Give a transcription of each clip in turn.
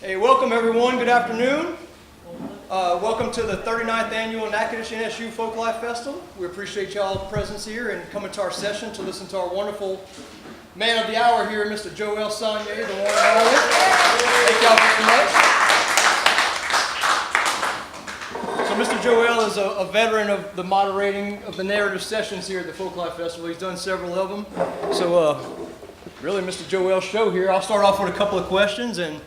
Hey, welcome everyone. Good afternoon. Welcome to the 39th Annual Natchitoches-NSU Folk Life Festival. We appreciate y'all's presence here and coming to our session to listen to our wonderful man of the hour here, Mr. Joel Sonnier, the one and only. Thank y'all very much. So Mr. Joel is a veteran of the moderating of the narrative sessions here at the Folk Life Festival. He's done several of them. So really Mr. Joel's show here. I'll start off with a couple of questions, and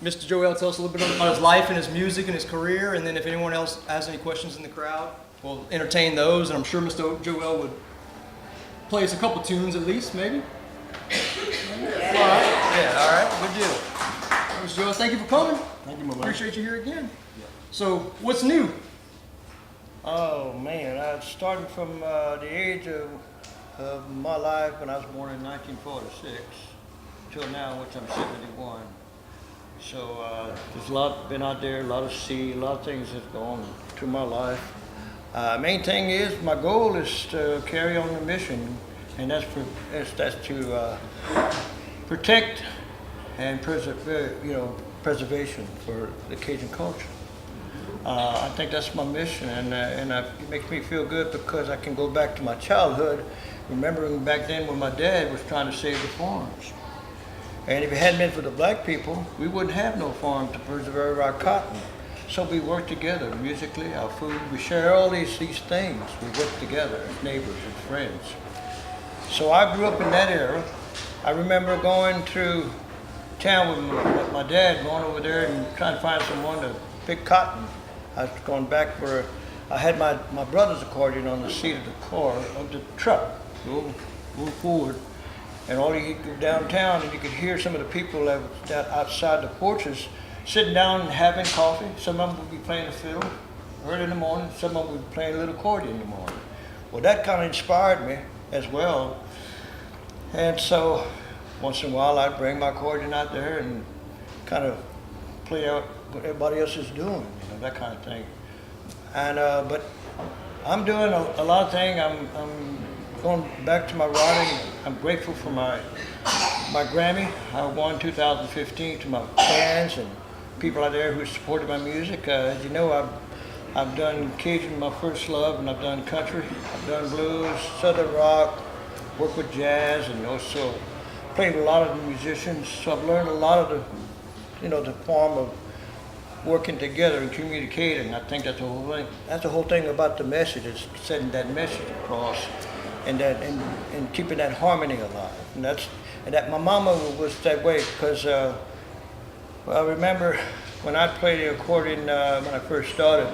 Mr. Joel tell us a little bit about his life and his music and his career, and then if anyone else has any questions in the crowd, we'll entertain those, and I'm sure Mr. Joel would play us a couple tunes at least, maybe? Yeah. All right. Yeah, all right, good deal. Mr. Joel, thank you for coming. Thank you, my man. Appreciate you here again. Yeah. So, what's new? Oh, man, I started from the age of my life when I was born in 1946 till now, which I'm 71. So there's a lot been out there, a lot of sea, a lot of things that's gone through my life. Main thing is, my goal is to carry on the mission, and that's to protect and preservation for the Cajun culture. I think that's my mission, and it makes me feel good because I can go back to my childhood, remembering back then when my dad was trying to save the farms. And if it hadn't been for the black people, we wouldn't have no farm to preserve our cotton. So we work together musically, our food, we share all these things. We work together as neighbors and friends. So I grew up in that era. I remember going through town with my dad, going over there and trying to find someone to pick cotton. I was going back where I had my brother's accordion on the seat of the car, of the truck, move forward. And all you could go downtown and you could hear some of the people that was outside the porches sitting down and having coffee. Some of them would be playing the fiddle early in the morning. Some of them would be playing a little accordion in the morning. Well, that kind of inspired me as well. And so once in a while I'd bring my accordion out there and kind of play out what everybody else is doing, that kind of thing. And but I'm doing a lot of things. I'm going back to my writing. I'm grateful for my Grammy. I won 2015 to my fans and people out there who supported my music. As you know, I've done Cajun, my first love, and I've done country. I've done blues, southern rock, worked with jazz, and also played with a lot of the musicians. So I've learned a lot of the form of working together and communicating. I think that's the whole thing. That's the whole thing about the message, is sending that message across. And keeping that harmony alive, and that my mama was that way, because I remember when I played the accordion when I first started,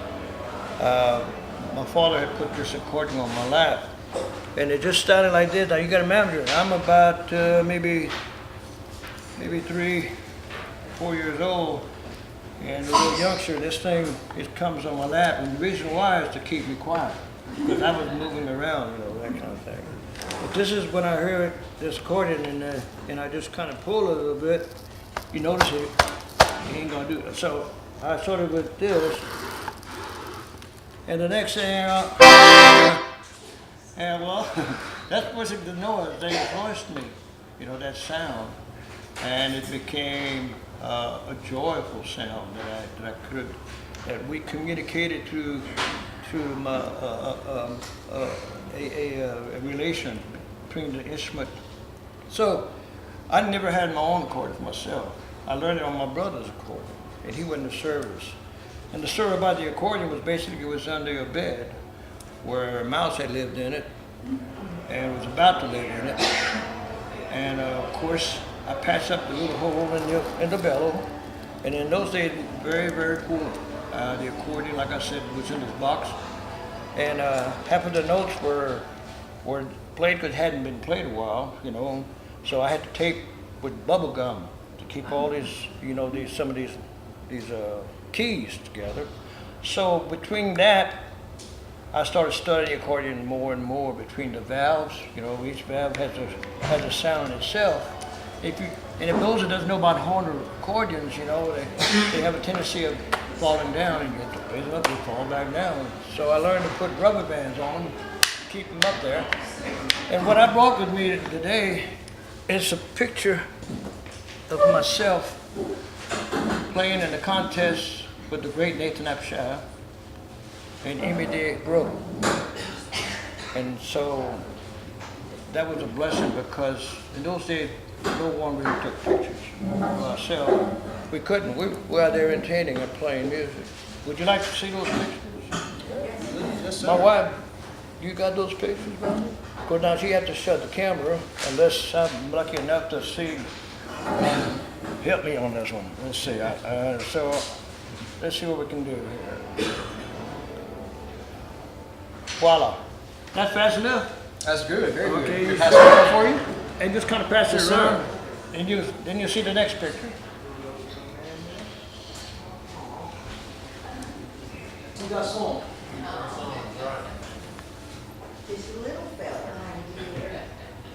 my father had put this accordion on my lap, and it just started like this. Now you got to remember, I'm about maybe 3, 4 years old, and a little youngster. This thing, it comes on my lap, and the reason why is to keep me quiet. Because I was moving around, that kind of thing. But this is when I heard this accordion and I just kind of pull a little bit. You notice it, you ain't gonna do it. So I started with this, and the next thing, and well, that wasn't the noise. They influenced me, that sound, and it became a joyful sound that we communicated through a relation between the instrument. So I never had my own accordion myself. I learned it on my brother's accordion, and he went into service. And the story about the accordion was basically, it was under a bed where a mouse had lived in it and was about to live in it. And of course, I patched up the little hole in the bellow. And in those days, very, very poor. The accordion, like I said, was in this box, and half of the notes were played because it hadn't been played a while, So I had to tape with bubble gum to keep all these, some of these keys together. So between that, I started studying accordion more and more between the valves. Each valve has a sound itself. If those that doesn't know about horn accordions, they have a tendency of falling down, and you have to raise them up, they fall back down. So I learned to put rubber bands on them, keep them up there. And what I brought with me today is a picture of myself playing in the contest with the great Natchitoches-NSU and Emily Brook. And so that was a blessing because in those days, no one really took pictures of ourselves. We couldn't. We were out there entertaining and playing music. Would you like to see those pictures? Yes, sir. My wife, you got those pictures, brother? Because now she had to shut the camera unless I'm lucky enough to see. Help me on this one. Let's see. So let's see what we can do here. Voila. That's fast enough? That's good. Very good. Okay, Can you I pass it around for you? And just kind of pass it Yes, around. sir. And then you see the next picture. You got some. This little fella.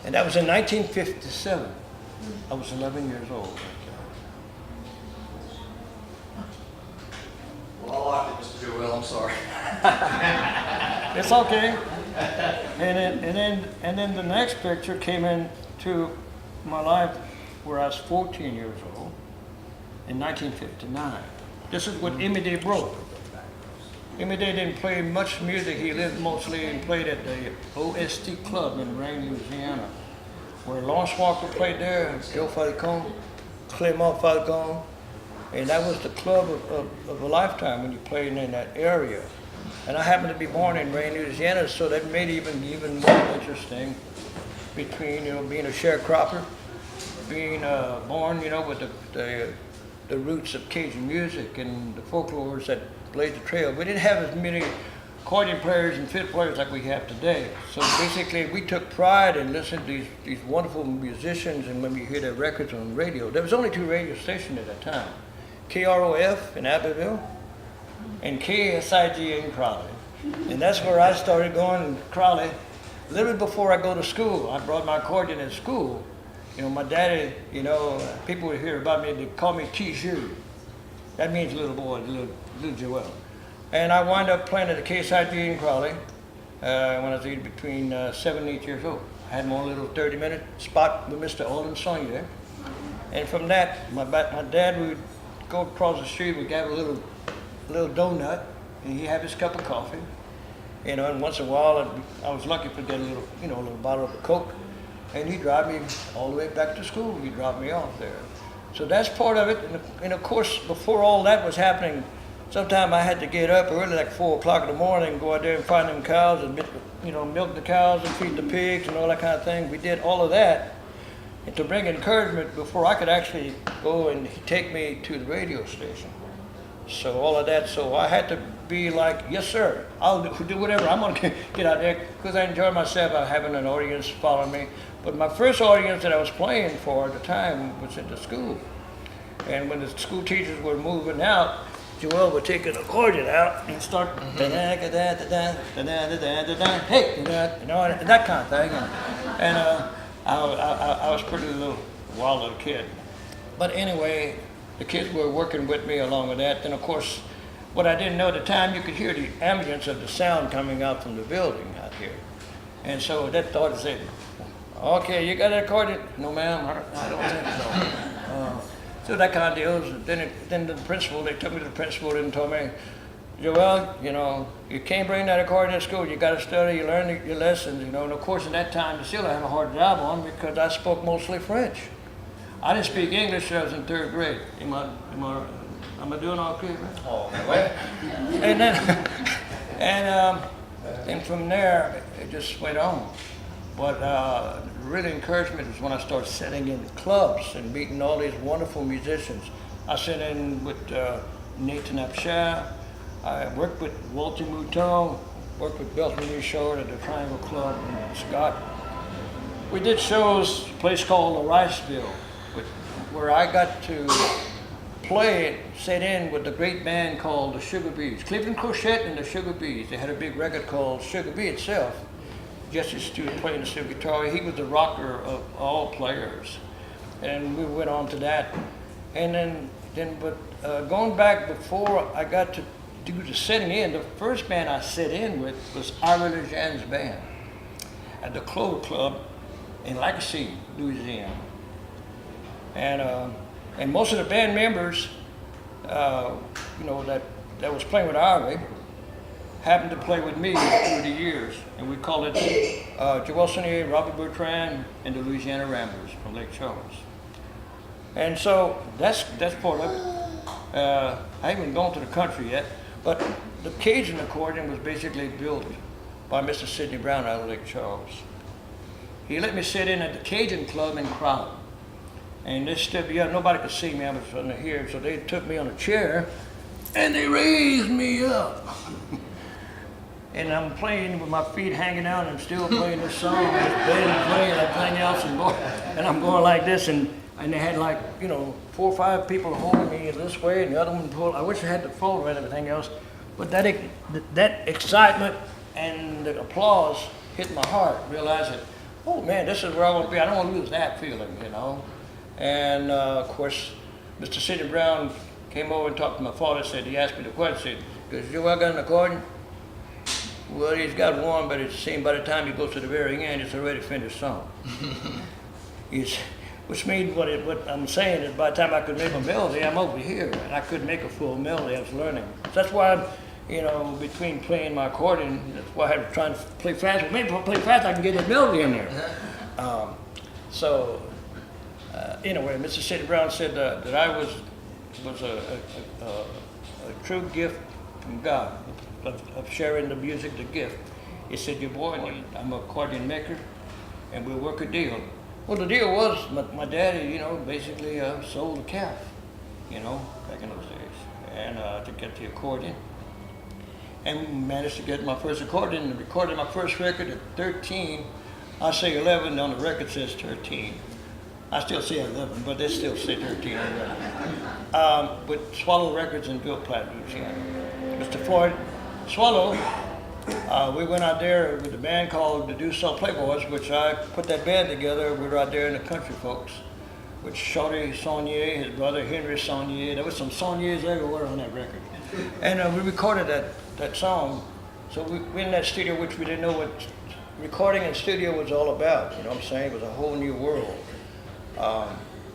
And that was in 1957. I was 11 years old. Well, I liked it, Mr. Joel. I'm sorry. It's okay. And then the next picture came into my life where I was 14 years old in 1959. This is with Emily Brook. Emily didn't play much music. He lived mostly and played at the OST Club in Rain, Louisiana, where Lawrence Walker played there, Joe Falcone, Clément Falcone, and that was the club of a lifetime when you played in that area. And I happened to be born in Rain, Louisiana, so that made it even more interesting between, being a sharecropper, being born, with the roots of Cajun music and the folklores that laid the trail. We didn't have as many accordion players and fiddle players like we have today. So basically, we took pride in listening to these wonderful musicians, and when we hear their records on the radio. There was only 2 radio stations at that time, KROF in Abbeville and KSIG in Crowley. And that's where I started going in Crowley. A little bit before I go to school, I brought my accordion in school. My daddy, people would hear about me, they call me Cajun. That means little boy, little Joel. And I wound up playing at the KSIG in Crowley when I was between 7 and 8 years old. I had my own little 30-minute spot with Mr. Sonnier. And from that, my dad would go across the street, we'd have a little donut, and he'd have his cup of coffee. And once in a while, I was lucky to get a little bottle of Coke. And he'd drive me all the way back to school. He'd drop me off there. So that's part of it. And of course, before all that was happening, sometime I had to get up early, like 4 o'clock in the morning, and go out there and find them cows and milk the cows and feed the pigs and all that kind of thing. We did all of that, and to bring encouragement before I could actually go and take me to the radio station. So all of that. So I had to be like, yes, sir, I'll do whatever. I'm gonna get out there because I enjoyed myself having an audience following me. But my first audience that I was playing for at the time was at the school. And when the school teachers were moving out, Joel would take an accordion out and start hey, and that kind of thing. And I was pretty wild little kid. But anyway, the kids were working with me along with that. Then of course, what I didn't know at the time, you could hear the ambience of the sound coming out from the building out here. And so that thought said, okay, you got an accordion? No, ma'am, I don't think so. So that kind of deals. Then the principal, they took me to the principal and told me, Joel, you can't bring that accordion to school. You got to study, you learn your lessons, And of course, in that time, still I had a hard job on because I spoke mostly French. I didn't speak English till I was in 3rd grade. Am I doing okay, man? Oh, well. And then, from there, it just went on. But really encouragement was when I started sitting in clubs and meeting all these wonderful musicians. I sat in with Natchitoches-NSU. I worked with Walter Mouton, worked with Belton Shore at the Triangle Club in Scott. We did shows, a place called Riceville, where I got to play, sit in with a great band called the Sugar Bees. Cleveland Crochet and the Sugar Bees. They had a big record called Sugar Bee itself. Jesse Stewart playing the steel guitar. He was the rocker of all players. And we went on to that. And but going back before I got to do the sitting in, the first band I sat in with was Ira Lejean's band at the Clover Club in Lacaille, Louisiana. And most of the band members you know, that was playing with Ivy, happened to play with me through the years, and we called it Joel Sonnier, Robert Bertrand, and the Louisiana Ramblers from Lake Charles. And so that's part of it. I haven't gone to the country yet, but the Cajun accordion was basically built by Mr. Sidney Brown out of Lake Charles. He let me sit in at the Cajun Club in Crowd. And this stood me up, nobody could see me, I was under here, so they took me on a chair and they raised me up. And I'm playing with my feet hanging out and I'm still playing this song, just playing everything else and I'm going like this and they had like, you know, 4 or 5 people holding me this way and the other one pulled. I wish I had the photo and everything else, but that excitement and the applause hit my heart, realizing, oh man, this is where I want to be. I don't want to lose that feeling, you know. And of course, Mr. Sidney Brown came over and talked to my father. Said he asked me the question. Said, "Does Joel got an accordion?" Well, he's got one, but it seems by the time he goes to the very end, it's already finished song. Which means what I'm saying is by the time I could make a melody, I'm over here, and I couldn't make a full melody. I was learning. So that's why I'm, you know, between playing my accordion, that's why I'm trying to play fast. Maybe if I play fast, I can get that melody in there. Anyway, Mr. Sidney Brown said that I was a true gift from God of sharing the music, the gift. He said, "Your boy, I'm an accordion maker, and we'll work a deal." Well, the deal was my daddy, you know, basically sold a calf, you know, back in those days, and to get the accordion, and managed to get my first accordion and recorded my first record at 13. I say 11 on the record says 13. I still say 11, but they still say 13 on the record. With Swallow Records in Bill Platt, Louisiana. Mr. Floyd Swallow, we went out there with a band called the Do Sell Playboys, which I put that band together. We were out there in the country, folks, with Shorty Sonnier, his brother Henry Sonnier. There was some Sonniers everywhere on that record. And we recorded that song. So we in that studio, which we didn't know what recording in studio was all about. You know what I'm saying? It was a whole new world.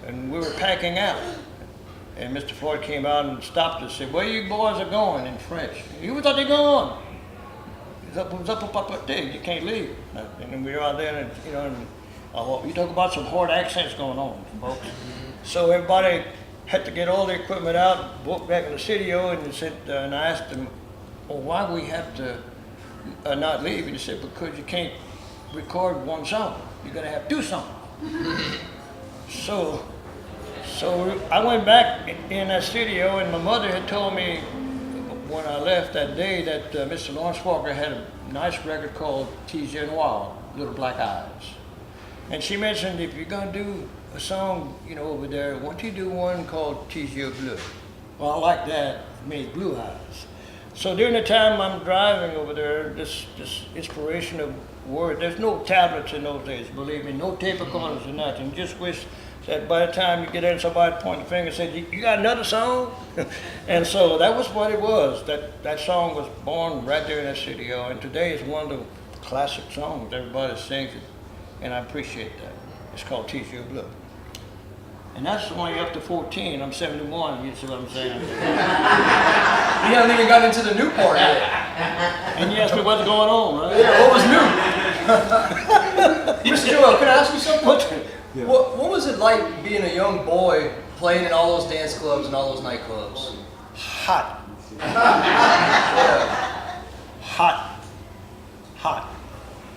And we were packing out. And Mr. Floyd came out and stopped us and said, "Where you boys are going?" in French. "You thought they going? It's up there. You can't leave." And then we were out there and, you know, you talk about some hard accents going on, folks. So everybody had to get all the equipment out, walk back in the studio, and said, and I asked them, "Well, why we have to not leave?" And he said, "Because you can't record one song. You're gonna have 2 songs." So I went back in that studio, and my mother had told me when I left that day that Mr. Lawrence Walker had a nice record called T.J. Noir, Little Black Eyes. And she mentioned, if you're gonna do a song, you know, over there, why don't you do one called T.J. Bleu? Well, I like that, it means blue eyes. So during the time I'm driving over there, this inspiration of word, there's no tablets in those days, believe me, no tape recorders or nothing. Just wish that by the time you get in, somebody point the finger and say, "You got another song?" And so that was what it was. That song was born right there in that studio, and today is one of the classic songs. Everybody sings it, and I appreciate that. It's called T.J. Bleu. And that's only up to 14. I'm 71, you see what I'm saying? You haven't even gotten into the new part yet. And you asked me what's going on, right? Yeah, what was new? Mr. Joel, can I ask you something? Yeah. What was it like being a young boy playing in all those dance clubs and all those nightclubs? Hot. Yeah. Hot.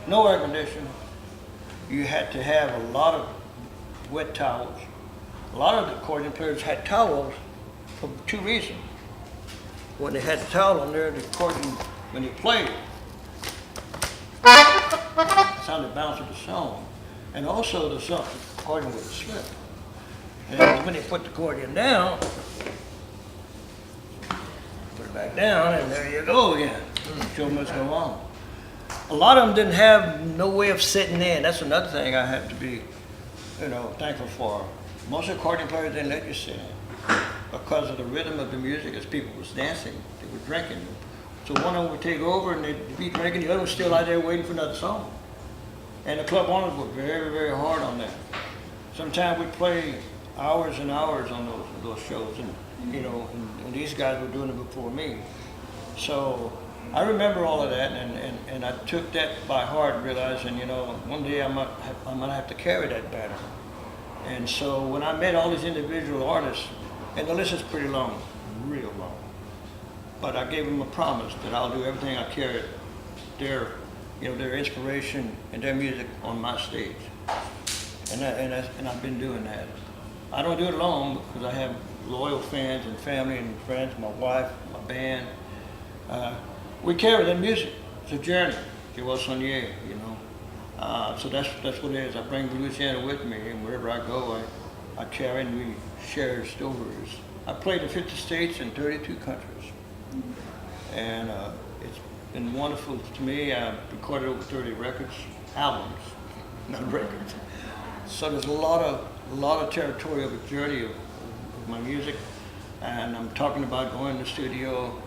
No air conditioning. You had to have a lot of wet towels. A lot of the accordion players had towels for 2 reasons. When they had the towel on there, the accordion, when they played, that's how they bounced the song. And also the song, the accordion would slip. And when they put the accordion down, put it back down, and there you go again. Show must go on. A lot of them didn't have no way of sitting in. That's another thing I have to be, you know, thankful for. Most accordion players didn't let you sit in because of the rhythm of the music. As people was dancing, they were drinking. So one of them would take over and they'd be drinking, the other was still out there waiting for another song. And the club owners were very, very hard on that. Sometimes we'd play hours and hours on those shows, and you know, and these guys were doing it before me. So I remember all of that, and I took that by heart, realizing, you know, one day I'm gonna have to carry that banner. And so when I met all these individual artists, and the list is pretty long, real long, but I gave them a promise that I'll do everything I carry their, you know, their inspiration and their music on my stage. And I've been doing that. I don't do it alone because I have loyal fans and family and friends, my wife, my band. We carry their music. It's a journey. Joel Sonnier, you know. So that's what it is. I bring Louisiana with me, and wherever I go, I carry and we share stories. I played in 50 states and 32 countries. And it's been wonderful to me. I've recorded over 30 records, albums, not records. So there's a lot of territory of a journey of my music, and I'm talking about going to the studio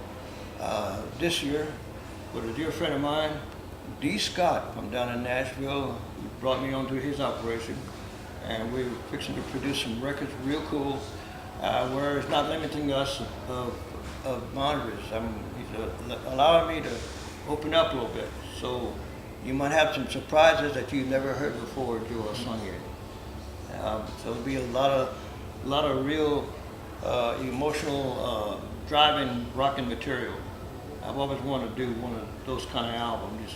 this year with a dear friend of mine, D. Scott from down in Nashville. He brought me onto his operation, and we're fixing to produce some records real cool, where it's not limiting us of boundaries. He's allowing me to open up a little bit. So you might have some surprises that you've never heard before, Joel Sonnier. So it'll be a lot of real emotional, driving, rocking material. I've always wanted to do one of those kind of albums.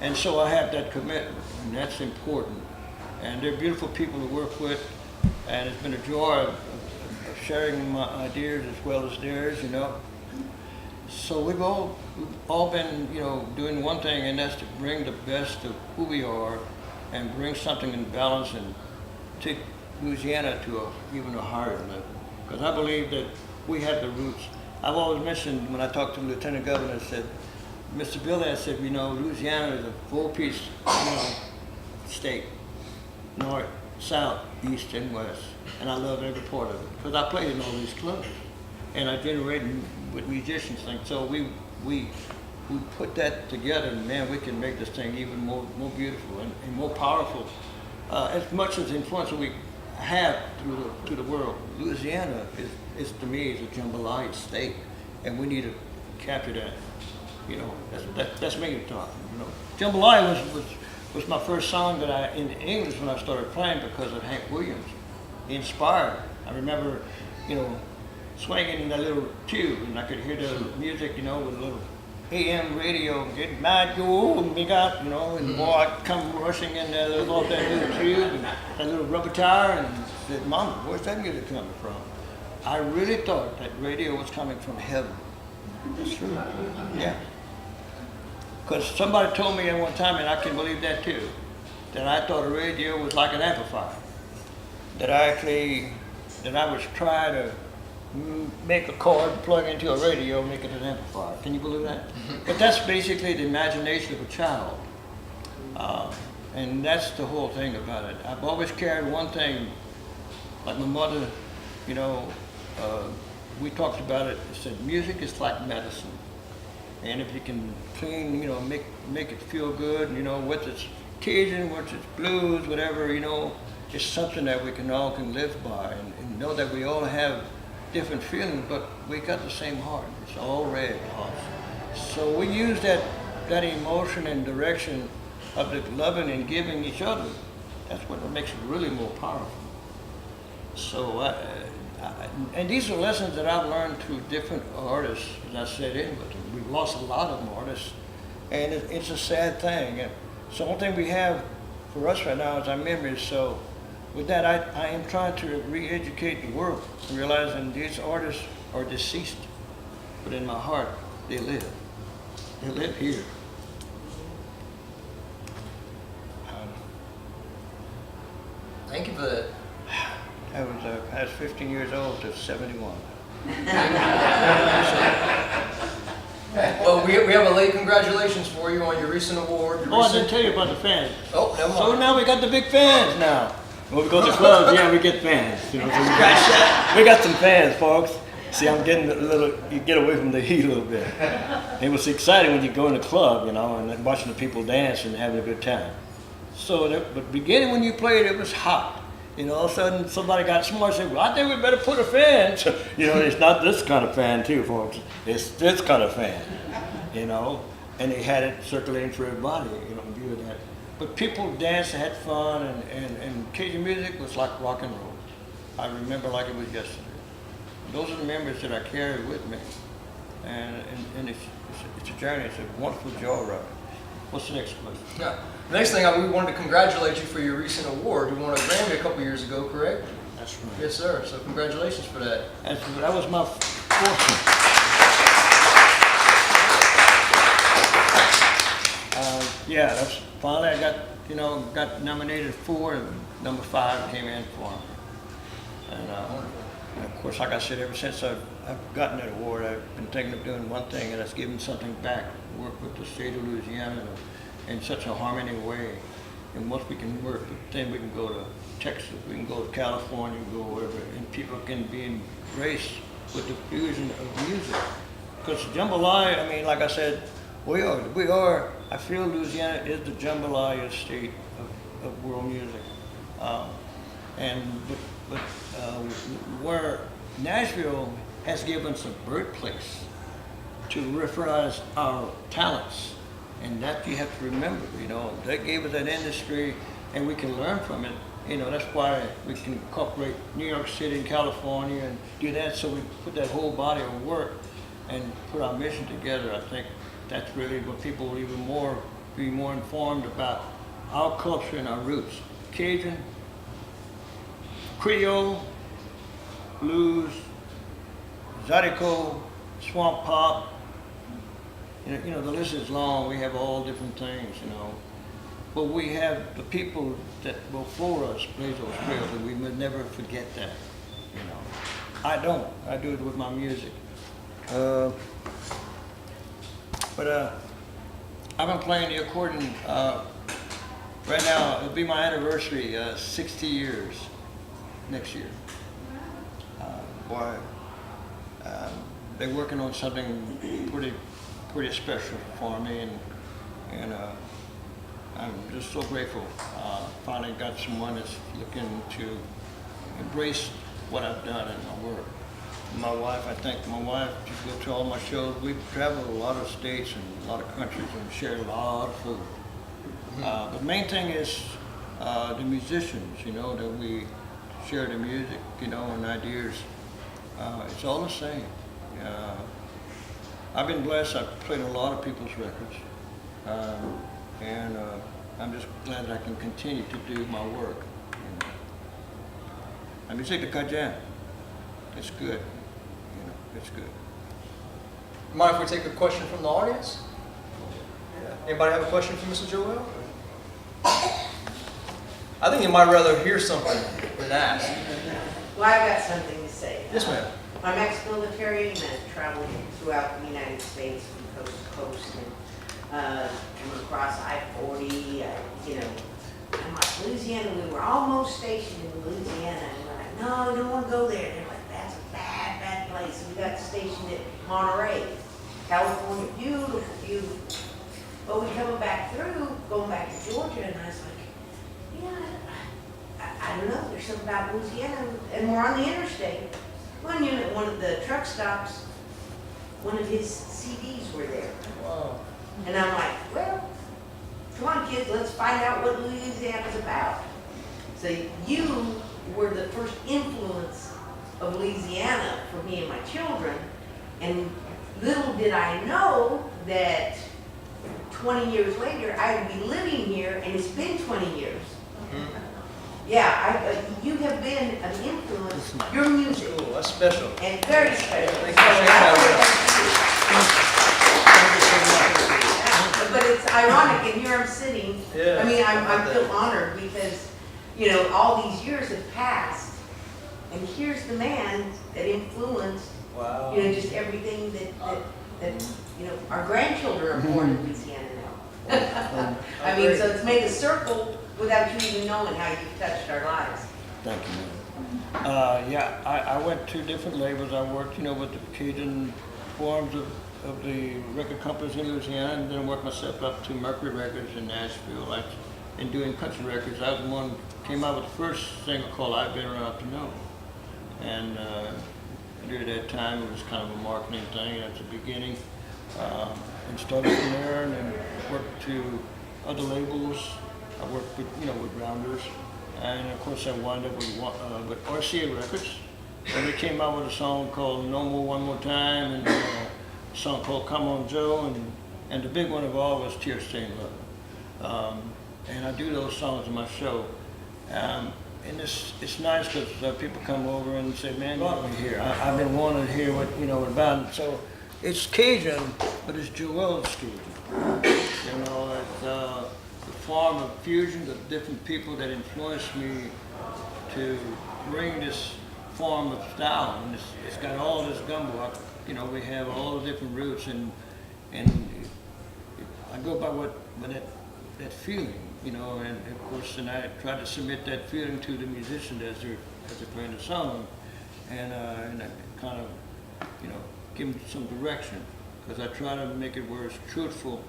And so I have that commitment, and that's important. And they're beautiful people to work with, and it's been a joy of sharing my ideas as well as theirs, you know. So we've all been, you know, doing one thing, and that's to bring the best of who we are and bring something in balance and take Louisiana to even a higher level. Because I believe that we have the roots. I've always mentioned when I talked to the Lieutenant Governor, I said, Mr. Billy, I said, you know, Louisiana is a full-piece, you know, state, north, south, east, and west. And I love every part of it. Because I played in all these clubs. And I generated with musicians things. So we put that together, and man, we can make this thing even more beautiful and more powerful. As much as influence we have to the world, Louisiana is to me is a jambalaya state, and we need to capture that. You know, that's me talking. You know, jambalaya was my first song that I in English when I started playing because of Hank Williams. He inspired. I remember, you know, swinging in that little tube, and I could hear the music, you know, with a little AM radio, getting mad, go, big out, you know, and the boy I'd come rushing in there off that little tube, and that little rubber tire, and said, Mama, where's that music coming from? I really thought that radio was coming from heaven. That's true. Yeah. Because somebody told me at one time, and I can believe that too, that I thought a radio was like an amplifier. That I was trying to make a cord, plug into a radio, make it an amplifier. Can you believe that? But that's basically the imagination of a child. And that's the whole thing about it. I've always carried one thing, like my mother, you know, we talked about it, said music is like medicine. And if you can clean, you know, make it feel good, you know, whether it's Cajun, whether it's blues, whatever, you know, it's something that we all can live by and know that we all have different feelings, but we got the same heart. It's all red hearts. So we use that emotion and direction of the loving and giving each other. That's what makes it really more powerful. So, and these are lessons that I've learned through different artists, as I said in, but we've lost a lot of them artists, and it's a sad thing. And so one thing we have for us right now is our memories. So with that, I am trying to re-educate the world, realizing these artists are deceased, but in my heart, they live. They live here. Thank you for that. I was 15 years old to 71. Well, we have a late congratulations for you on your recent award. Oh, I didn't tell you about the fans. Oh, never mind. So now we got the big fans now. When we go to clubs, yeah, we get fans. You know, so we got some fans, folks. See, I'm getting a little, you get away from the heat a little bit. It was exciting when you go in the club, you know, and watching the people dance and having a good time. So, but beginning when you played, it was hot. You know, all of a sudden somebody got smart and said, well, I think we better put a fan. You know, it's not this kind of fan too, folks. It's this kind of fan, you know. And they had it circulating through everybody, you know, in view of that. But people danced, had fun, and Cajun music was like rock and roll. I remember like it was yesterday. Those are the memories that I carry with me. And it's a journey, it's a wonderful joyride. What's the next question? Yeah. The next thing, we wanted to congratulate you for your recent award. You won a Grammy a couple years ago, correct? That's right. Yes, sir. So congratulations for that. That was my fourth. Yeah, that's finally I got nominated for, and number 5 came in for me. And of course, like I said, ever since I've gotten that award, I've been thinking of doing one thing, and that's giving something back. Work with the state of Louisiana in such a harmony way. And once we can work, then we can go to Texas, we can go to California, go wherever, and people can be embraced with the fusion of music. Because jambalaya, I mean, like I said, we are, I feel Louisiana is the jambalaya state of world music. Where Nashville has given us a birthplace to reference our talents, and that you have to remember, you know, they gave us that industry and we can learn from it. You know, that's why we can incorporate New York City and California and do that, so we put that whole body of work and put our mission together. I think that's really what people will be more informed about our culture and our roots. Cajun, Creole, blues, Zydeco, swamp pop. You know, the list is long. We have all different things, you know. But we have the people that before us played those trails, and we must never forget that, you know. I don't. I do it with my music. I've been playing the accordion. Right now, it'll be my anniversary, 60 years next year. They're working on something pretty special for me, and I'm just so grateful. Finally got someone that's looking to embrace what I've done in my work. My wife, I thank my wife. She goes to all my shows. We've traveled a lot of states and a lot of countries and shared a lot of food. But the main thing is the musicians, you know, that we share the music, you know, and ideas. It's all the same. I've been blessed. I've played a lot of people's records. And I'm just glad that I can continue to do my work. La musique de Cajun, it's good. You know, it's good. Mind if we take a question from the audience? Anybody have a question for Mr. Joel? I think you might rather hear something than ask. Well, I've got something to say. Yes, ma'am. I'm ex-military and I've traveled throughout the United States from coast to coast, and come across I-40, you know. I'm like, Louisiana, we were almost stationed in Louisiana, and we're like, no, we don't want to go there. They're like, that's a bad, bad place. We got stationed at Monterey, California, beautiful, beautiful. But we coming back through, going back to Georgia, and I was like, yeah, I don't know, there's something about Louisiana, and we're on the interstate. One of the truck stops, one of his CDs were there. Wow. And I'm like, well, come on kids, let's find out what Louisiana's about. So you were the first influence of Louisiana for me and my children, and little did I know that 20 years later, I would be living here, and it's been 20 years. Mm-hmm. Yeah, you have been an influence, your music, Cool, that's special. and very special. Thank So you. But it's ironic, and here I'm sitting, Yeah, I mean, I about feel that. honored because, you know, all these years have passed, and here's the man that influenced, Wow. you know, just everything that, you know, our grandchildren are born in Louisiana now. I mean, so it's made a circle without you even knowing how you've touched our lives. Thank you, man. Yeah, I went to different labels. I worked, you know, with the Cajun forms of the record companies in Louisiana, and then worked myself up to Mercury Records in Nashville. in doing country records. I was the one came out with the first single called "I've Been Around to Know," and during that time it was kind of a marketing thing at the beginning, and started from there, and then worked to other labels. I worked with with Rounders, and of course I wound up with RCA Records, and they came out with a song called "No More One More Time," and a song called "Come On Joe," and the big one of all was "Tear-Stained Love." And I do those songs in my show. And it's nice because people come over and say, "Man, you want me here? I've been wanting to hear what about." So it's Cajun, but it's Joel's Cajun. It's the form of fusion of different people that influenced me to bring this form of style. And it's got all this gumbo. We have all the different roots, and I go by that feeling. And of course, and I try to submit that feeling to the musician as they're playing the song, and I kind of, give them some direction, because I try to make it where it's truthful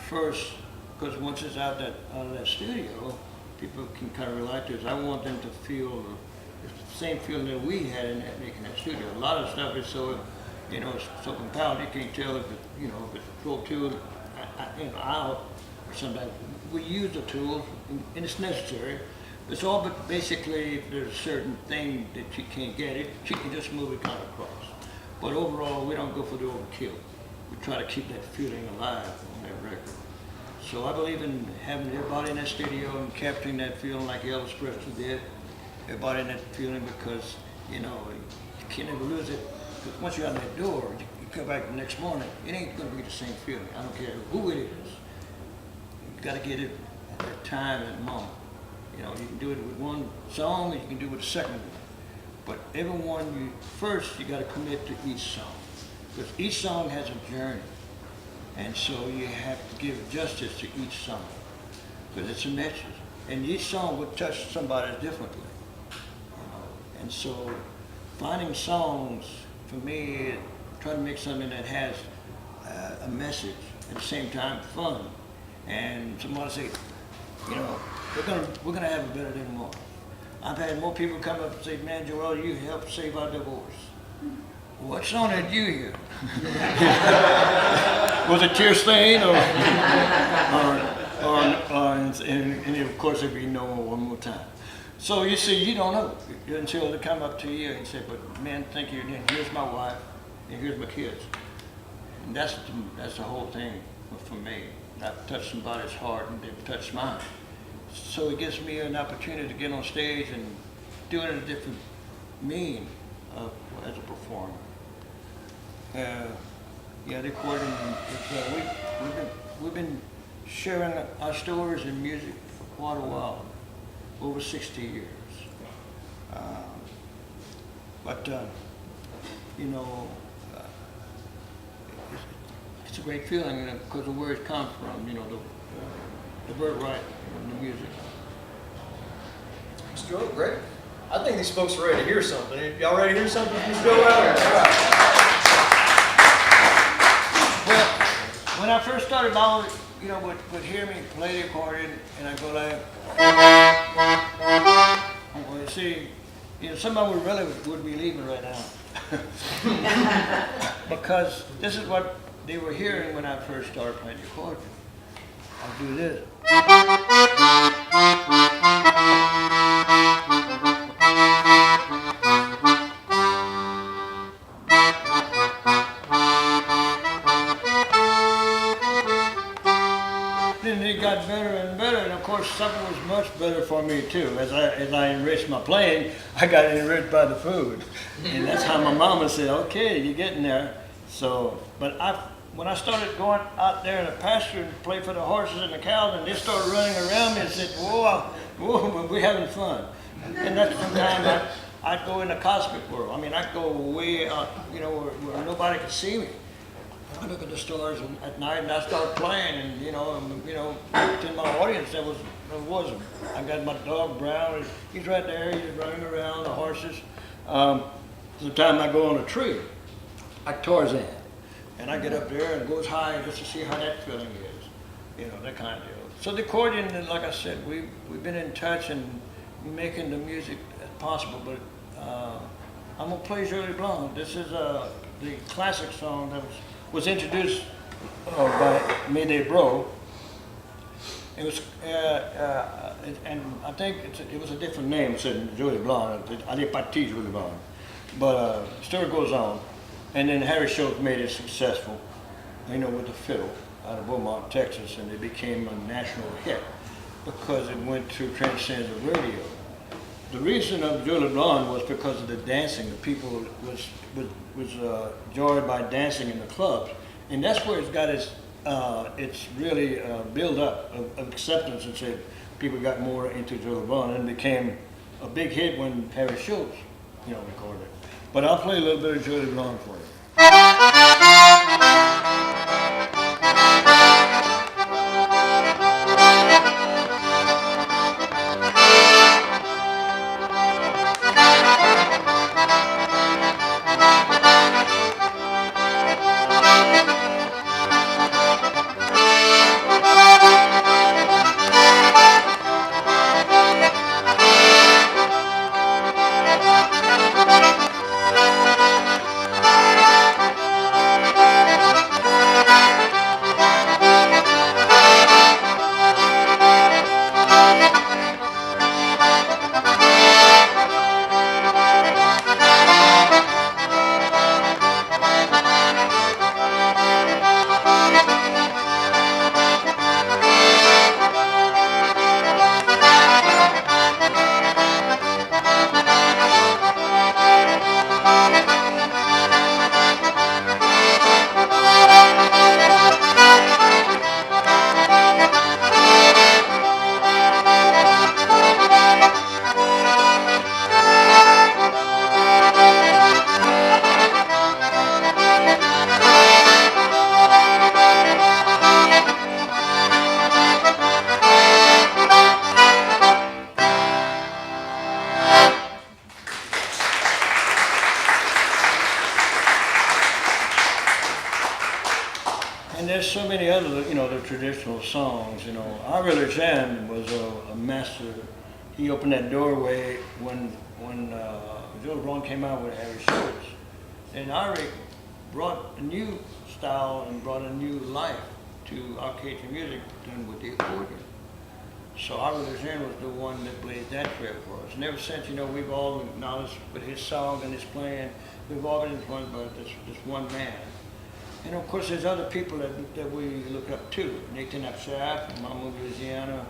first, because once it's out of that studio, people can kind of relate to it. I want them to feel the same feeling that we had in making that studio. A lot of stuff is so, it's so compelling, you can't tell if it's a Pro Tool out, or sometimes we use the tools, and it's necessary. It's all, but basically, if there's a certain thing that you can't get it, you can just move it kind of across. But overall, we don't go for the overkill. We try to keep that feeling alive on that record. So I believe in having everybody in that studio and capturing that feeling like Elvis Presley did. Everybody in that feeling, because, you can't ever lose it. Because once you're out that door, you come back the next morning, it ain't gonna be the same feeling. I don't care who it is. You got to get it at that time, at the moment. You can do it with one song, and you can do it with a second one. But everyone, first you got to commit to each song, because each song has a journey, and so you have to give justice to each song, because it's a message, and each song would touch somebody differently. And so finding songs for me, trying to make something that has a message at the same time fun. And somebody say, we're gonna have a better day tomorrow. I've had more people come up and say, "Man, Joel, you helped save our divorce." What song did you hear? Was it Tear-Stained or and of course it'd be "No More One More Time." So you see, you don't know until they come up to you and say, "But man, thank you. And here's my wife, and here's my kids." And that's the whole thing for me. I've touched somebody's heart, and they've touched mine. So it gives me an opportunity to get on stage and do it in a different meaning as a performer. The recording. We've been sharing our stories in music for quite a while, over 60 years. It's a great feeling, because of where it comes from, the birthright and the music. Mr. Joel, great. I think these folks are ready to hear something. Y'all ready to hear something from Mr. Joel? Well, when I first started out, would hear me play the accordion, and I go like, well, you see, somebody would be leaving right now. Because this is what they were hearing when I first started playing the accordion. I'll do this. Then it got better and better, and of course something was much better for me too. As I enriched my playing, I got enriched by the food. And that's how my mama said, "Okay, you're getting there." So, but when I started going out there in the pasture and play for the horses and the cows, and they started running around me and said, whoa, we're having fun. And that's sometimes I'd go in the cosmic world. I mean, I'd go way out, where nobody could see me. I look at the stars at night, and I start playing, and to my audience, that was I got my dog Brown. He's right there. He's running around the horses. Sometimes I go on a tree, like Tarzan, and I get up there and go as high just to see how that feeling is, that kind of deal. So the accordion, like I said, we've been in touch and making the music as possible. But I'm gonna play Jolie Blanc. This is the classic song that was introduced by Mayday Bro. It was, and I think it was a different name. It said Jolie Blanc, Ali Pati Jolie Blanc. But story goes on, and then Harry Schultz made it successful, with the fiddle out of Beaumont, Texas, and it became a national hit because it went to transcend the radio. The reason of Jolie Blanc was because of the dancing. The people was joyed by dancing in the clubs, and that's where it's got its really build up of acceptance, and said people got more into Jolie Blanc, and it became a big hit when Harry Schultz, recorded it. But I'll play a little bit of Jolie Blanc for you. And there's so many other, the traditional songs. Our Jan was a master. He opened that doorway when Jolie Blanc came out with Harry Schultz. And Ari brought a new style and brought a new life to our Cajun music done with the accordion. So our Jan was the one that blazed that trail for us. And ever since, we've all acknowledged with his song and his playing, we've all been influenced by this one man. And of course, there's other people that we look up to. Nathan Absaf from Mamou, Louisiana.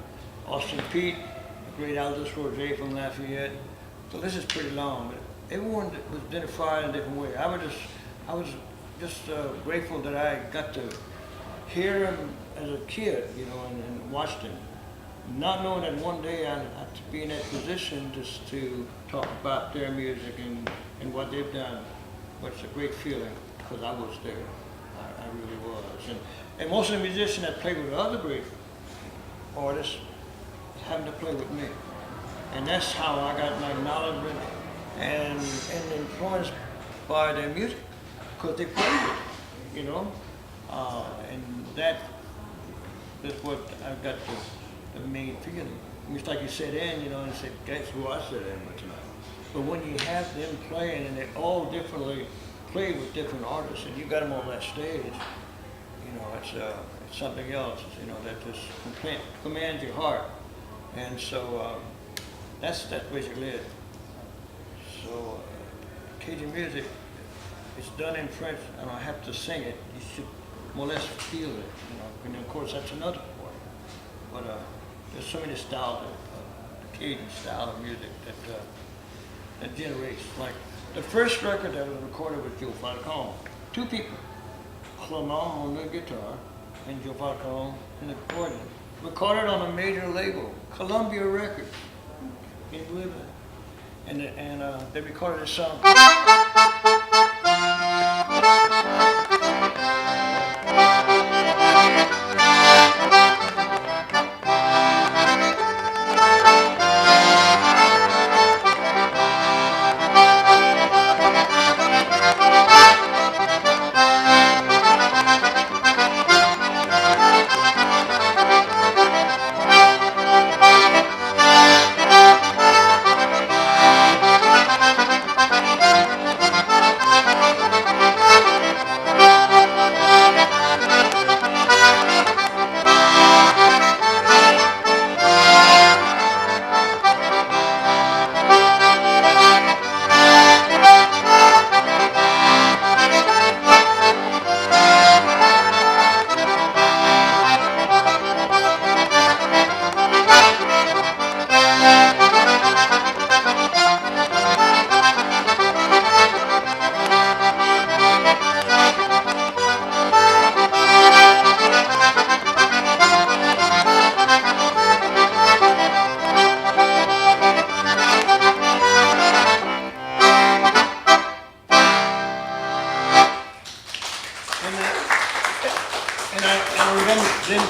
Austin Pete, the great Aldous Roger from Lafayette. The list is pretty long, but everyone was identified in a different way. I was just grateful that I got to hear him as a kid, and watched him. Not knowing that one day I'd be in that position just to talk about their music and what they've done. But it's a great feeling because I was there. I really was. And most of the musicians that played with other great artists happened to play with me. And that's how I got my acknowledgement and influenced by their music, because they played it, and that's what I got the main feeling. It's like you sit in, and say, that's who I sit in with tonight. But when you have them playing and they all differently play with different artists, and you got them on that stage, it's something else, that just commands your heart. And so that's basically it. So Cajun music, it's done in French. I don't have to sing it. You should more or less feel it, And of course, that's another part. But there's so many styles of the Cajun style of music that generates. Like the first record that was recorded with Joe Falcone. Two people, Clement on the guitar and Joe Falcone on the accordion. Recorded on a major label, Columbia Records in Louisville. And they recorded a song.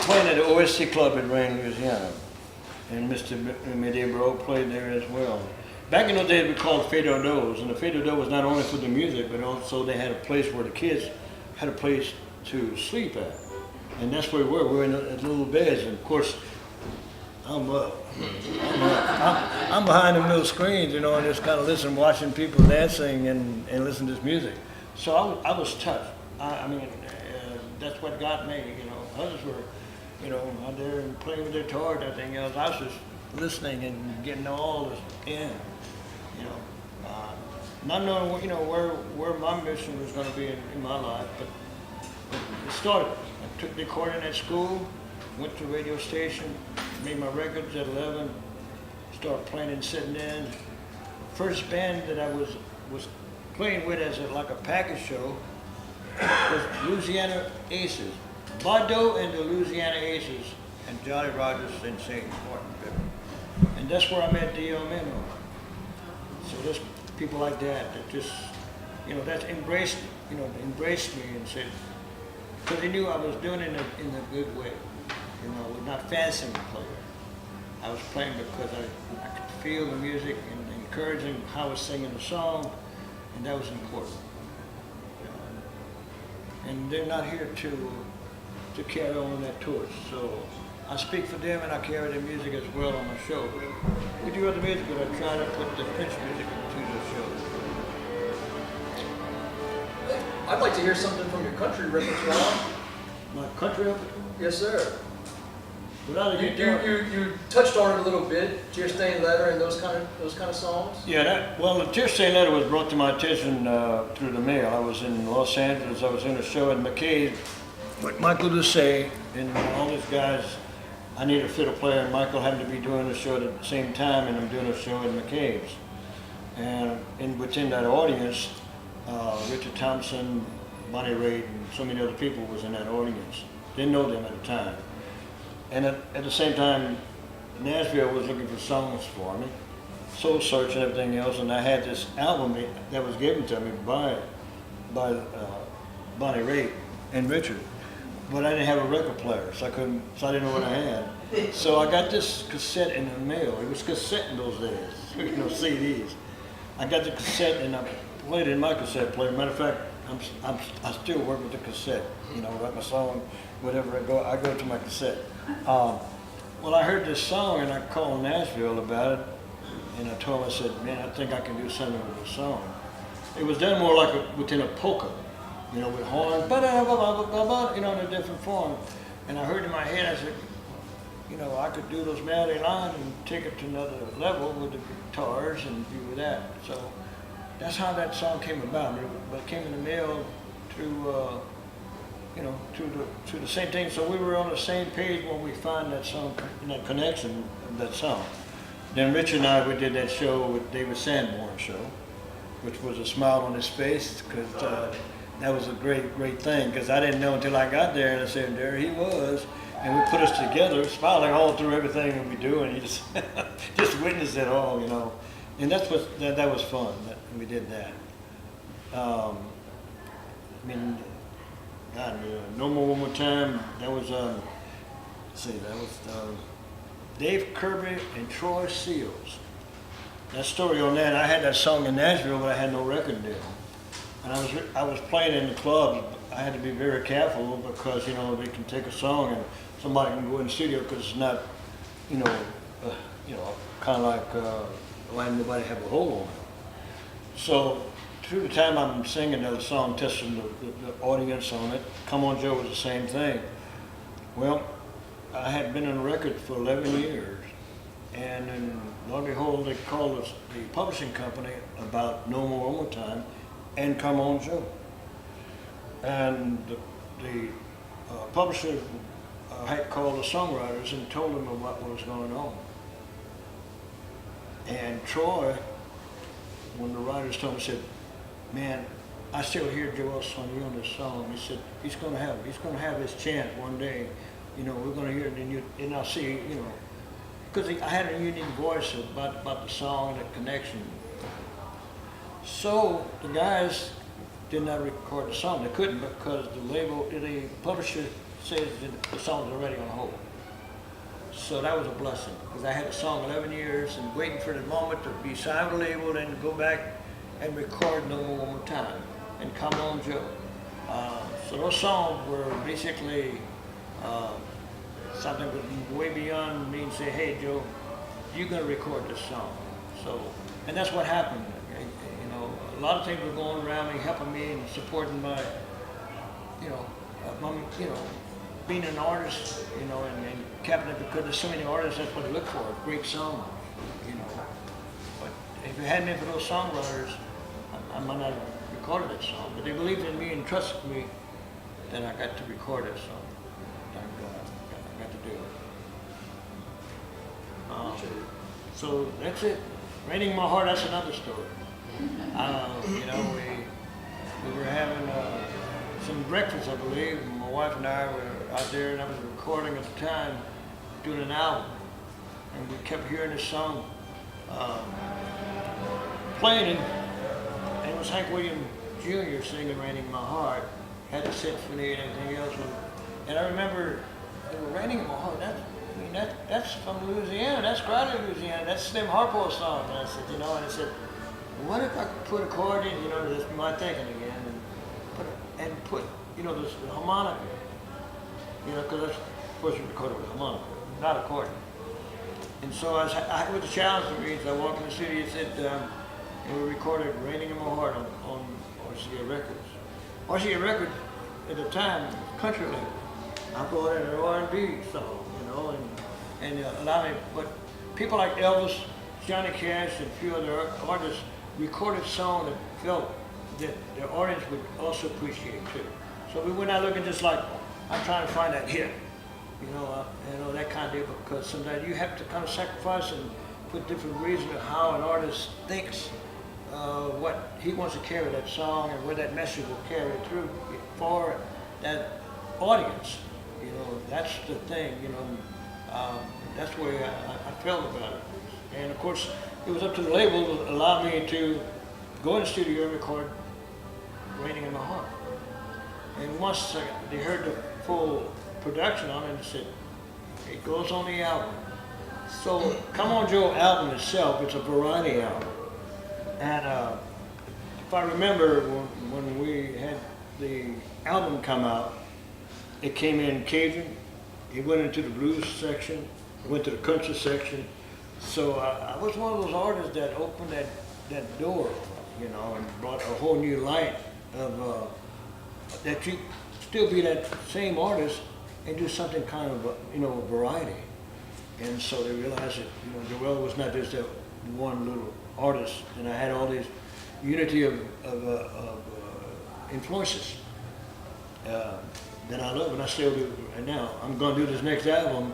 playing at the OSC Club in Rain, Louisiana. And Mr. Medieval played there as well. Back in those days, we called it Fado Do's, and the Fado Do was not only for the music, but also they had a place where the kids had a place to sleep at. And that's where we were. We were in little beds, and of course, I'm behind them little screens, you know, and just kind of watching people dancing and listen to this music. So I was touched. I mean, that's what got me, you know. Others were, you know, out there and playing with their toys and everything else. I was just listening and getting all this in, you know. Not knowing, you know, where my mission was going to be in my life, but it started. I took the accordion at school, went to a radio station, made my records at 11, started playing and sitting in. First band that I was playing with as like a package show was Louisiana Aces. Bordeaux and the Louisiana Aces and Jolly Rogers and St. Martin. And that's where I met D.L. Memo. So there's people like that just, you know, that embraced me and said, because they knew I was doing it in a good way. You know, we're not fancying the player. I was playing because I could feel the music and encouraging how I was singing the song, and that was important. And they're not here to carry on that torch. So I speak for them and I carry their music as well on my show. We do other music, but I try to put the French music into the show. I'd like to hear something from your country repertoire. My country? Yes, sir. Without a guitar. You touched on it a little bit, Tear Stained Letter and those kind of songs. Yeah, the Tear Stained Letter was brought to my attention through the mail. I was in Los Angeles. I was in a show in McCabe with Michael Doucet and all these guys. I need a fiddle player, and Michael happened to be doing a show at the same time, and I'm doing a show in McCabe's. And within that audience, Richard Thompson, Bonnie Raitt, and so many other people was in that audience. Didn't know them at the time. And at the same time, Nashville was looking for songs for me, Soul Search and everything else, and I had this album that was given to me by Bonnie Raitt and Richard, but I didn't have a record player, so I didn't know what I had. So I got this cassette in the mail. It was cassette in those days, you know, CDs. I got the cassette and I played it in my cassette player. Matter of fact, I still work with the cassette. You know, write my song, whatever I go to my cassette. Well, I heard this song and I called Nashville about it, and I told them, I said, man, I think I can do something with this song. It was done more like within a polka, you know, with horns, you know, in a different form. And I heard in my head, I said, you know, I could do those melody lines and take it to another level with the guitars and do with that. So that's how that song came about. It came in the mail through, you know, to the same thing. So we were on the same page when we found that song, that connection of that song. Then Richard and I, we did that show with David Sanborn show, which was a smile on his face, because that was a great thing, because I didn't know until I got there, and I said, there he was. And we put us together, smiling all through everything that we do, and he just witnessed it all, you know. And that was fun, that we did that. I mean, God, No More One More Time, that was, Dave Kirby and Troy Seals. That story on that, I had that song in Nashville, but I had no record deal. And I was playing in the clubs. I had to be very careful because, you know, they can take a song and somebody can go in the studio because it's not, you know, kind of like letting nobody have a hold on it. So through the time I'm singing that song, testing the audience on it, Come On Joe was the same thing. Well, I had been on the record for 11 years, and then lo and behold, they called us, the publishing company, about No More One More Time and Come On Joe. And the publisher had called the songwriters and told them about what was going on. And Troy, when the writers told me, said, man, I still hear Joel Sonnier on this song. He said, he's gonna have his chance one day. You know, we're gonna hear it, and I'll see, you know, because I had a unique voice about the song and the connection. So the guys did not record the song. They couldn't because the publisher says that the song's already on hold. So that was a blessing, because I had the song 11 years and waiting for the moment to be signed with a label and go back and record No More one more time and Come On Joe. So those songs were basically something way beyond me and say, hey Joe, you're gonna record this song. So, and that's what happened. You know, a lot of things were going around me, helping me and supporting my, being an artist, and capping it, because there's so many artists, that's what they look for, great songs, But if it hadn't been for those songwriters, I might not have recorded that song. But they believed in me and trusted me, that I got to record that song. I got to do it. So that's it. Raining in My Heart, that's another story. We were having some breakfast, I believe, and my wife and I were out there, and I was recording at the time, doing an album, and we kept hearing this song playing, and it was Hank Williams Jr. singing Raining in My Heart, had the symphony and everything else, and I remember they were Raining in My Heart. That's from Louisiana, that's Crowley, Louisiana, that's Slim Harpo's song. And I said, and I said, what if I could put accordion, that's my thinking again, and put this harmonica, because that's, of course, you recorded with harmonica, not accordion. And so I with the challenge to read, I walked in the studio and said, and we recorded Raining in My Heart on RCA Records. RCA Records, at the time, country label. I brought in an R&B song, and allowed me, but people like Elvis, Johnny Cash, and a few other artists recorded songs that felt that the audience would also appreciate too. So we went out looking just like, I'm trying to find that hit, that kind of deal, because sometimes you have to kind of sacrifice and put different reasons of how an artist thinks, what he wants to carry that song and where that message will carry through for that audience. That's the thing, that's the way I felt about it. And of course, it was up to the label to allow me to go in the studio and record Raining in My Heart. And once they heard the full production on it, they said, it goes on the album. So Come On Joe album itself, it's a variety album. And if I remember when we had the album come out, it came in Cajun, it went into the blues section, it went to the country section. So I was one of those artists that opened that door, and brought a whole new light of that you still be that same artist and do something kind of, a variety. And so they realized that, Joel was not just that one little artist, and I had all this unity of influences that I love, and I still do right now. I'm going to do this next album,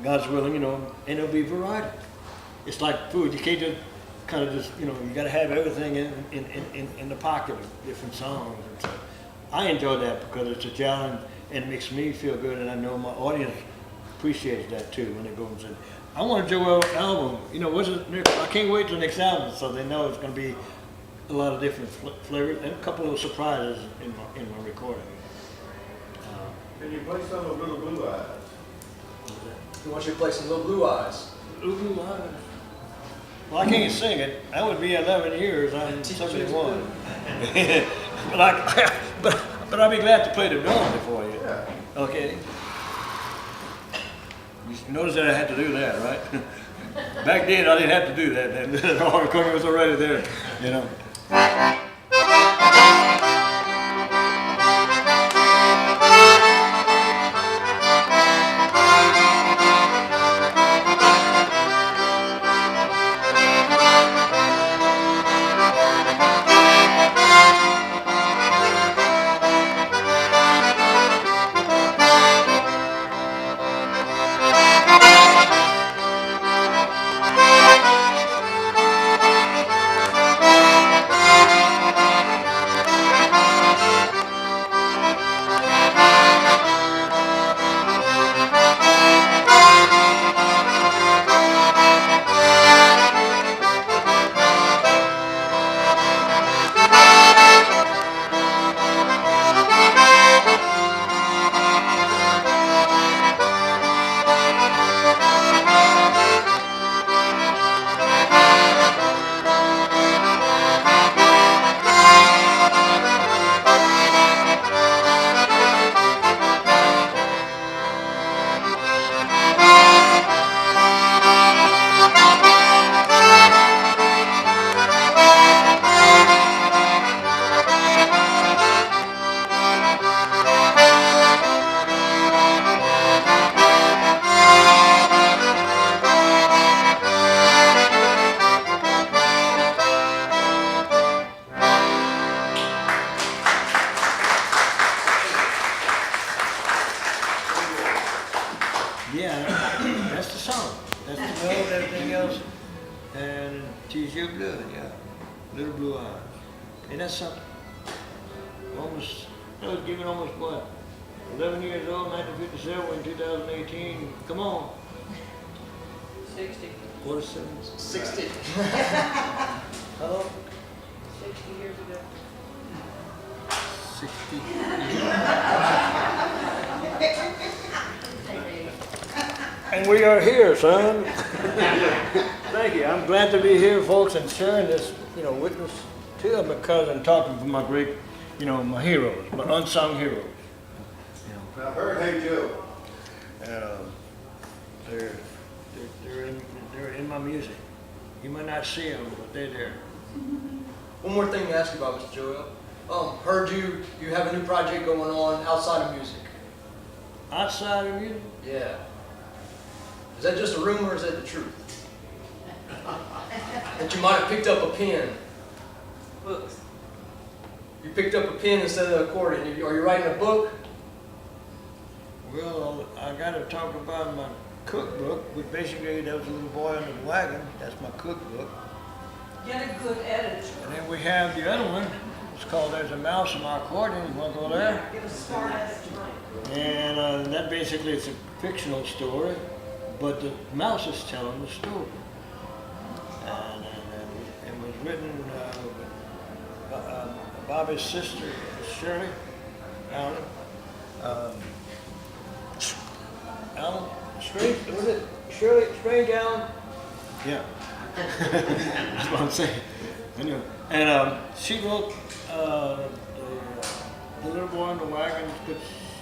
God's willing, and it'll be variety. It's like food. You can't just kind of you got to have everything in the pocket of different songs. And so I enjoy that because it's a challenge and it makes me feel good, and I know my audience appreciates that too when it goes in. I want a Joel album. I can't wait till the next album, so they know it's going to be a lot of different flavors and a couple of surprises in my recording. Can you play some of Little Blue Eyes? He wants you to play some Little Blue Eyes. Little Blue Eyes. Well, I can't sing it. That would be 11 years. I'm 71. but I'll be glad to play the melody for you. Yeah. Okay. You notice that I had to do that, right? Back then, I didn't have to do that. The harmony was already there, And tease your blood, yeah. Little blue eyes. Ain't that something? Almost, I was given almost what? 11 years old, 1957, in 2018. Come on. 60. 47. 60. How long? 60 years ago. 60. And we are here, son. Thank you. I'm glad to be here, folks, and sharing this, witness to because I'm talking to my great, my heroes, my unsung heroes. Now, heard, hey Joe, And they're in my music. You might not see them, but they're there. One more thing to ask you about, Mr. Joel. Heard you have a new project going on outside of music. Outside of music? Yeah. Is that just a rumor or is that the truth? That you might have picked up a pen. Books. You picked up a pen instead of an accordion. Are you writing a book? Well, I got to talk about my cookbook, which basically there was a little boy in the wagon. That's my cookbook. Get a good editor. And then we have the other one. It's called There's a Mouse in My Accordion. You want to go there? Get a smart editor. And that basically is a fictional story, but the mouse is telling the story. And it was written by Bobby's sister, Shirley Allen. Allen? Strange? Was it Shirley Strange Allen? Yeah. That's what I'm saying. Anyway, and she wrote the little boy in the wagon, but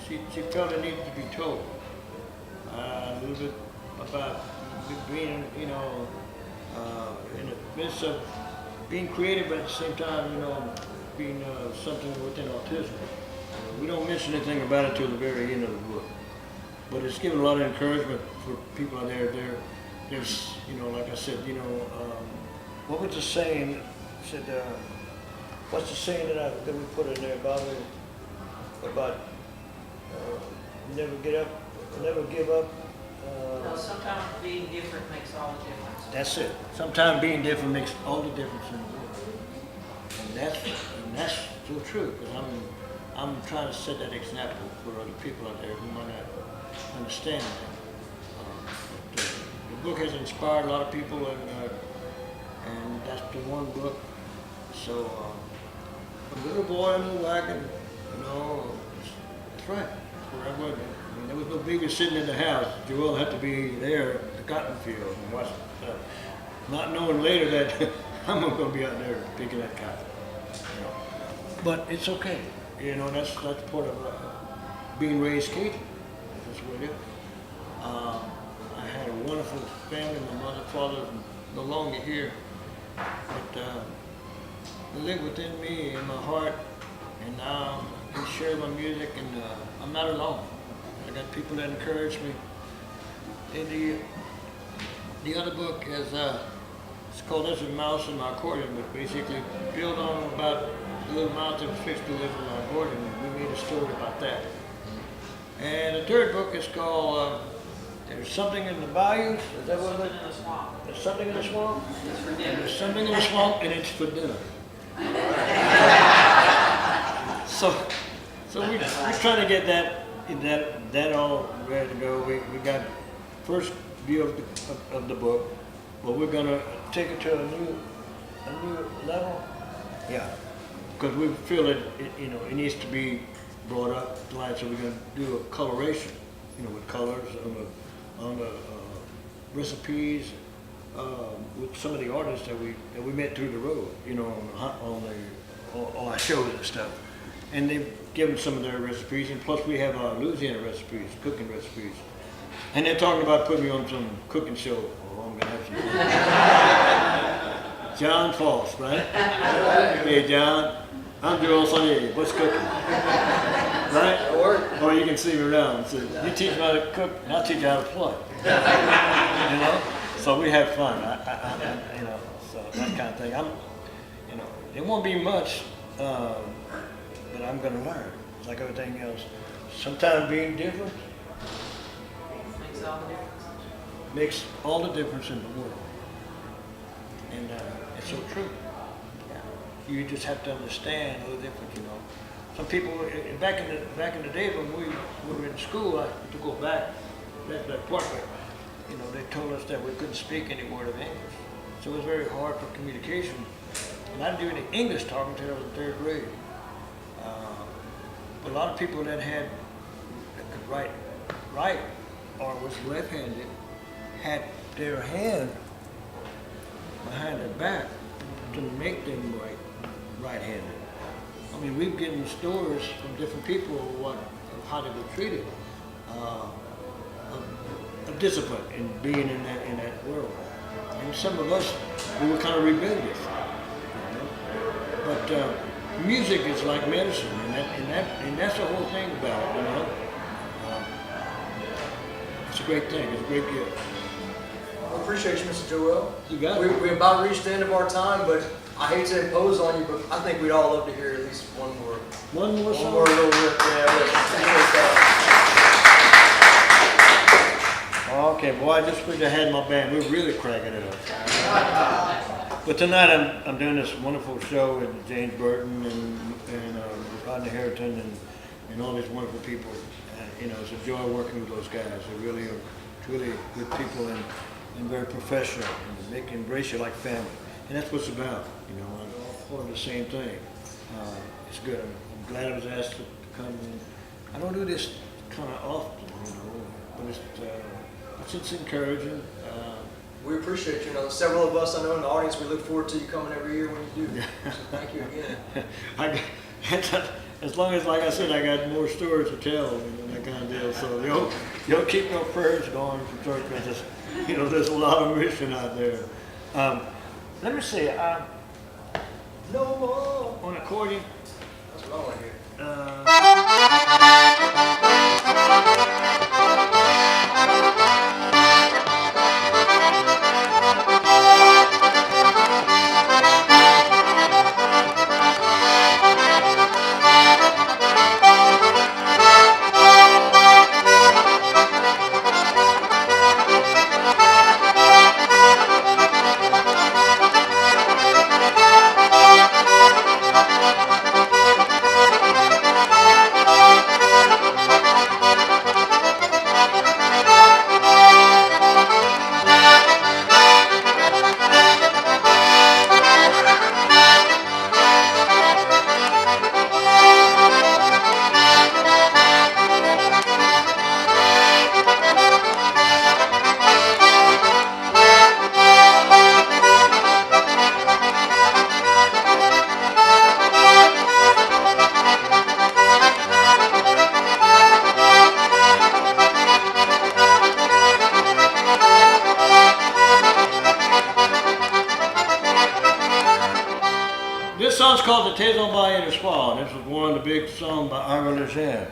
she felt it needed to be told. A little bit about being, in the midst of being creative, but at the same time, being something within autism. We don't mention anything about it till the very end of the book, but it's given a lot of encouragement for people out there. There's, like I said, what was the saying? Said, what's the saying that we put in there, Bobby? About never give up. No, sometimes being different makes all the difference. That's it. Sometimes being different makes all the difference in the world, and that's so true. Because I'm trying to set that example for other people out there who might not understand that. The book has inspired a lot of people, and that's the one book. So, a little boy in the wagon, that's right. That's where I was. I mean, there was no bigger sitting in the house. Joel had to be there at the cotton field and watching stuff. Not knowing later that I'm not going to be out there picking that cotton. But it's okay. That's part of being raised Cajun. That's what it is. I had a wonderful family. My mother, father, no longer here. But they live within me, in my heart, and now I can share my music, and I'm not alone. I got people that encourage me. And the other book is it's called There's a Mouse in My Accordion, but basically build on about the little mouse that was fixed to live in my accordion. We made a story about that. And the third book is called There's Something in the Bayous. Is that what it is? In the swamp. There's something in the swamp? It's for And dinner. there's something in the swamp, and it's for dinner. So we're trying to get that all ready to go. We got first view of the book, but we're gonna take it to a new level. Yeah, because we feel it it needs to be brought up to light. So we're gonna do a coloration, with colors on the recipes. With some of the artists that we met through the road, on our shows and stuff, and they've given some of their recipes, and plus we have Louisiana recipes, cooking recipes, and they're talking about putting me on some cooking show. Oh, I'm gonna have some. John Foss, right? Hey, John, I'm Joel Sonnier. What's cooking? Right? Or you can see me around. So you teach me how to cook, and I'll teach you how to play. So we have fun, so that kind of thing. It won't be much, but I'm going to learn, like everything else. Sometimes being different Makes all the difference. makes all the difference in the world. It's so true. Yeah. You just have to understand a little different, you know. Some people back in the day when we were in school, to go back that part, but, you know, they told us that we couldn't speak any word of English, so it was very hard for communication. And I didn't do any English talking until I was in third grade. But a lot of people that could write or was left-handed had their hand behind their back to make them right-handed. I mean, we've gotten stories from different people of how they were treated, of discipline in being in that world. And some of us, we were kind of rebellious. You know? But music is like medicine, and that's the whole thing about it. You know, it's a great thing. It's a great gift. I appreciate you, Mr. Joel. You got it. We about reached the end of our time, but I hate to impose on you, but I think we'd all love to hear at least one more Song. little rip. Okay, boy, I just wish I had my band. We're really cracking it up. But tonight I'm doing this wonderful show with James Burton and Rodney Harrington and all these wonderful people. You know, it's a joy working with those guys. They really are truly good people and very professional, and they can embrace you like family. And that's what it's about, you know, I'm all part of the same thing. It's good. I'm glad I was asked to come. And I don't do this kind of often, you know, but it's encouraging. We appreciate you. You know, several of us I know in the audience, we look forward to you coming every year when you do. So thank you again. As long as, like I said, I got more stories to tell, you know, that kind of deal. So you'll keep your prayers going for church, because you know, there's a lot of mission out there. Let me see. No more on accordion. That's what I want to hear. This song's called the Natchitoches-NSU, and this was one of the big songs by Henri Lejeune.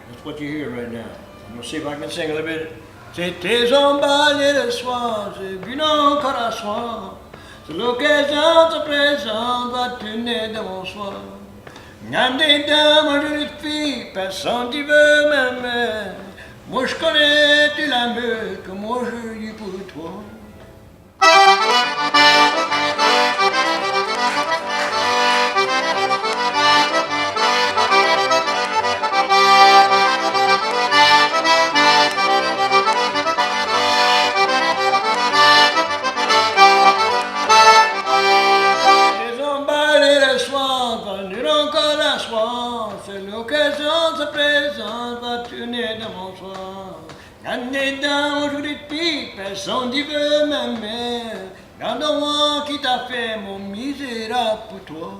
That's what you hear right now. I'm gonna see if I can sing a little bit. C'était un bal de soir, j'ai vu encore à soir. C'est l'occasion te présente, va tourner de mon soir. Y'en des dames, je les filles, personne qui veut m'aimer. Moi je connais tout l'amour que moi je dis pour toi. C'est l'occasion se présente, va tourner dans mon soir. Y'en des dames, je dis filles, personne qui veut m'aimer. Garde-moi qui t'a fait mon misérable pour toi.